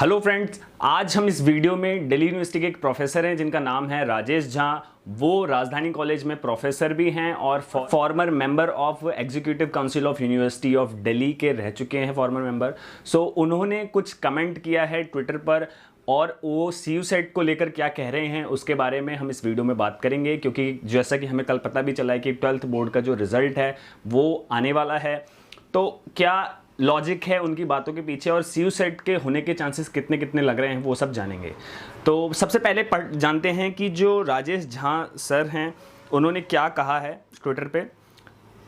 Hello friends, आज हम इस वीडियो में दिल्ली यूनिवर्सिटी के एक प्रोफेसर हैं जिनका नाम है राजेश झा। वो राजधानी कॉलेज में प्रोफेसर भी हैं और farmer member of executive council of university of Delhi के रह चुके हैं, फॉर्मर मेंबर। सो उन्होंने कुछ कमेंट किया है ट्विटर पर और वो सी यू सेट को लेकर क्या कह रहे हैं उसके बारे में हम इस वीडियो में बात करेंगे, क्योंकि जैसा कि हमें कल पता भी चला है कि 12th बोर्ड का जो रिजल्ट है वो आने वाला है। तो क्या लॉजिक है उनकी बातों के पीछे और सी यू सेट के होने के चांसेस कितने कितने लग रहे हैं वो सब जानेंगे। तो सबसे पहले जानते हैं कि जो राजेश झा सर हैं उन्होंने क्या कहा है ट्विटर पे।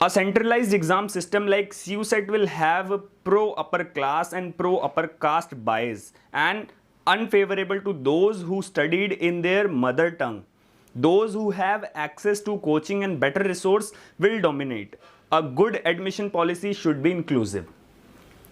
A centralized exam system like CUSET will have pro upper class and pro upper caste bias and unfavorable to those who studied in their mother tongue. Those who have access to coaching and better resource will dominate. A good admission policy should be inclusive.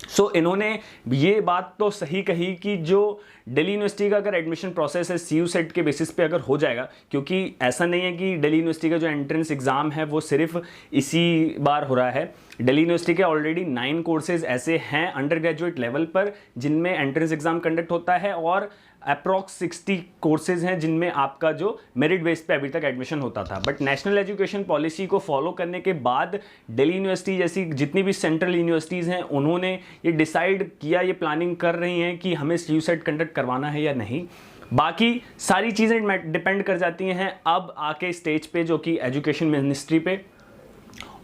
सो इन्होंने ये बात तो सही कही कि जो Delhi university का अगर एडमिशन प्रोसेस है सी यू सेट के बेसिस पे अगर हो जाएगा, क्योंकि ऐसा नहीं है कि दिल्ली यूनिवर्सिटी का जो एंट्रेंस एग्ज़ाम है वो सिर्फ इसी बार हो रहा है। दिल्ली यूनिवर्सिटी के ऑलरेडी 9 कोर्सेज ऐसे हैं अंडर ग्रेजुएट लेवल पर जिनमें एंट्रेंस एग्ज़ाम कंडक्ट होता है और अप्रॉक्स 60 कोर्सेज हैं जिनमें आपका जो मेरिट बेस पे अभी तक एडमिशन होता था। बट नेशनल एजुकेशन पॉलिसी को फॉलो करने के बाद दिल्ली यूनिवर्सिटी जैसी जितनी भी सेंट्रल यूनिवर्सिटीज़ हैं उन्होंने ये डिसाइड किया, ये प्लानिंग कर रही हैं कि हमें सी यू सेट कंडक्ट करवाना है या नहीं। बाकी सारी चीज़ें डिपेंड कर जाती हैं अब आके स्टेज पे, जो कि एजुकेशन मिनिस्ट्री पे।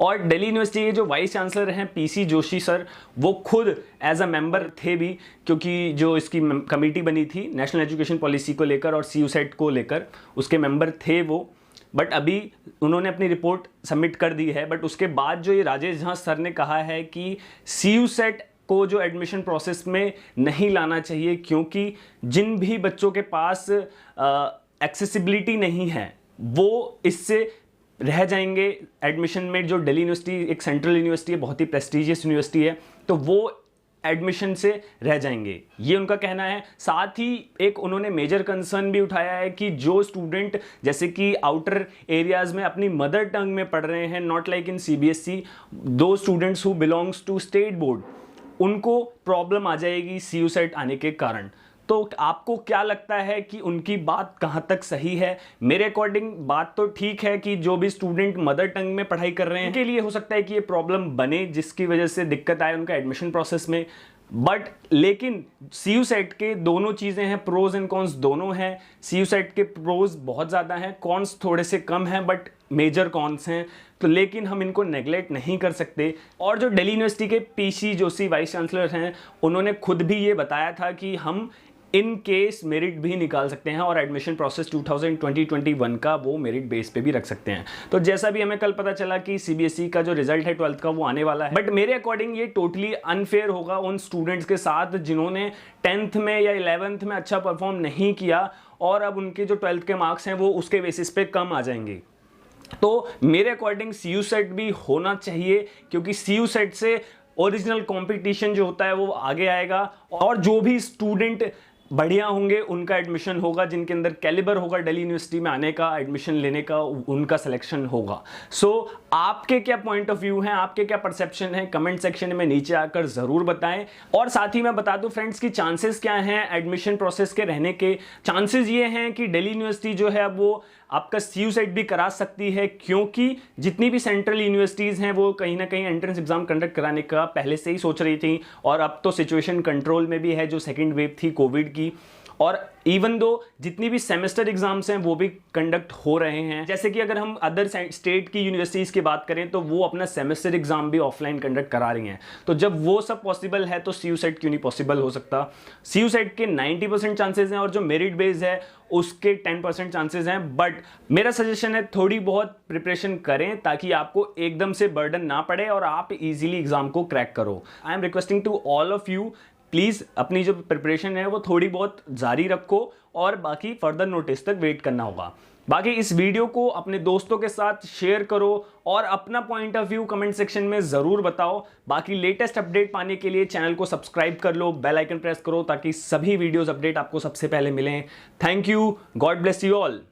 और दिल्ली यूनिवर्सिटी के जो वाइस चांसलर हैं पीसी जोशी सर, वो खुद एज अ मेंबर थे भी, क्योंकि जो इसकी कमेटी बनी थी नेशनल एजुकेशन पॉलिसी को लेकर और सी यू सेट को लेकर, उसके मेंबर थे वो। बट अभी उन्होंने अपनी रिपोर्ट सबमिट कर दी है। बट उसके बाद जो ये राजेश झा सर ने कहा है कि सी यू सेट को जो एडमिशन प्रोसेस में नहीं लाना चाहिए, क्योंकि जिन भी बच्चों के पास एक्सेसिबिलिटी नहीं है वो इससे रह जाएंगे एडमिशन में। जो दिल्ली यूनिवर्सिटी एक सेंट्रल यूनिवर्सिटी है, बहुत ही प्रेस्टीजियस यूनिवर्सिटी है, तो वो एडमिशन से रह जाएंगे, ये उनका कहना है। साथ ही एक उन्होंने मेजर कंसर्न भी उठाया है कि जो स्टूडेंट जैसे कि आउटर एरियाज में अपनी मदर टंग में पढ़ रहे हैं, नॉट लाइक इन सीबीएसई, दो students who belongs to state board, उनको प्रॉब्लम आ जाएगी सी यू सेट आने के कारण। तो आपको क्या लगता है कि उनकी बात कहाँ तक सही है? मेरे अकॉर्डिंग बात तो ठीक है कि जो भी स्टूडेंट मदर टंग में पढ़ाई कर रहे हैं उनके लिए हो सकता है कि ये प्रॉब्लम बने, जिसकी वजह से दिक्कत आए उनका एडमिशन प्रोसेस में। बट लेकिन सी यू सेट के दोनों चीज़ें हैं, प्रोज एंड कॉन्स दोनों हैं। सी यू सेट के प्रोज बहुत ज़्यादा हैं, कॉन्स थोड़े से कम हैं, बट मेजर कॉन्स हैं। तो लेकिन हम इनको नेगलेक्ट नहीं कर सकते। और जो दिल्ली यूनिवर्सिटी के पीसी जोशी वाइस चांसलर हैं, उन्होंने खुद भी ये बताया था कि हम इन केस मेरिट भी निकाल सकते हैं और एडमिशन प्रोसेस 2020-21 का वो मेरिट बेस पे भी रख सकते हैं। तो जैसा भी हमें कल पता चला कि सीबीएसई का जो रिजल्ट है 12th का वो आने वाला है। बट मेरे अकॉर्डिंग ये टोटली अनफेयर होगा उन स्टूडेंट्स के साथ जिन्होंने 10th में या 11th में अच्छा परफॉर्म नहीं किया और अब उनके जो 12th के मार्क्स हैं वो उसके बेसिस पे कम आ जाएंगे। तो मेरे अकॉर्डिंग सी यू सेट भी होना चाहिए, क्योंकि सी यू सेट से ओरिजिनल कॉम्पिटिशन जो होता है वो आगे आएगा और जो भी स्टूडेंट बढ़िया होंगे उनका एडमिशन होगा, जिनके अंदर कैलिबर होगा दिल्ली यूनिवर्सिटी में आने का, एडमिशन लेने का, उनका सिलेक्शन होगा। सो आपके क्या पॉइंट ऑफ व्यू हैं, आपके क्या परसेप्शन है, कमेंट सेक्शन में नीचे आकर जरूर बताएं। और साथ ही मैं बता दूं फ्रेंड्स कि चांसेस क्या हैं एडमिशन प्रोसेस के रहने के। चांसेस ये हैं कि दिल्ली यूनिवर्सिटी जो है अब वो आपका सी यू सेट भी करा सकती है, क्योंकि जितनी भी सेंट्रल यूनिवर्सिटीज़ हैं वो कहीं ना कहीं एंट्रेंस एग्जाम कंडक्ट कराने का पहले से ही सोच रही थी और अब तो सिचुएशन कंट्रोल में भी है, जो सेकेंड वेव थी कोविड की। और इवन दो जितनी भी सेमेस्टर एग्जाम्स हैं वो भी कंडक्ट हो रहे हैं। जैसे कि अगर हम अदर स्टेट की यूनिवर्सिटीज़ की बात करें तो वो अपना सेमेस्टर एग्जाम भी ऑफलाइन कंडक्ट करा रही हैं। तो जब वो सब पॉसिबल है तो सी यू सेट क्यों नहीं पॉसिबल हो सकता? सी यू सेट के 90% चांसेस हैं और जो मेरिट बेस्ड है उसके 10% चांसेस हैं। बट मेरा सजेशन है थोड़ी बहुत प्रिपरेशन करें ताकि आपको एकदम से बर्डन ना पड़े और आप इजीली एग्जाम को क्रैक करो। I am requesting to all of you, please अपनी जो प्रिपरेशन है वो थोड़ी बहुत जारी रखो और बाकी फर्दर नोटिस तक वेट करना होगा। बाकी इस वीडियो को अपने दोस्तों के साथ शेयर करो और अपना point of view comment section में ज़रूर बताओ। बाकी लेटेस्ट अपडेट पाने के लिए चैनल को सब्सक्राइब कर लो, बेल आइकन प्रेस करो ताकि सभी वीडियोस अपडेट आपको सबसे पहले मिलें। Thank you, God bless you all.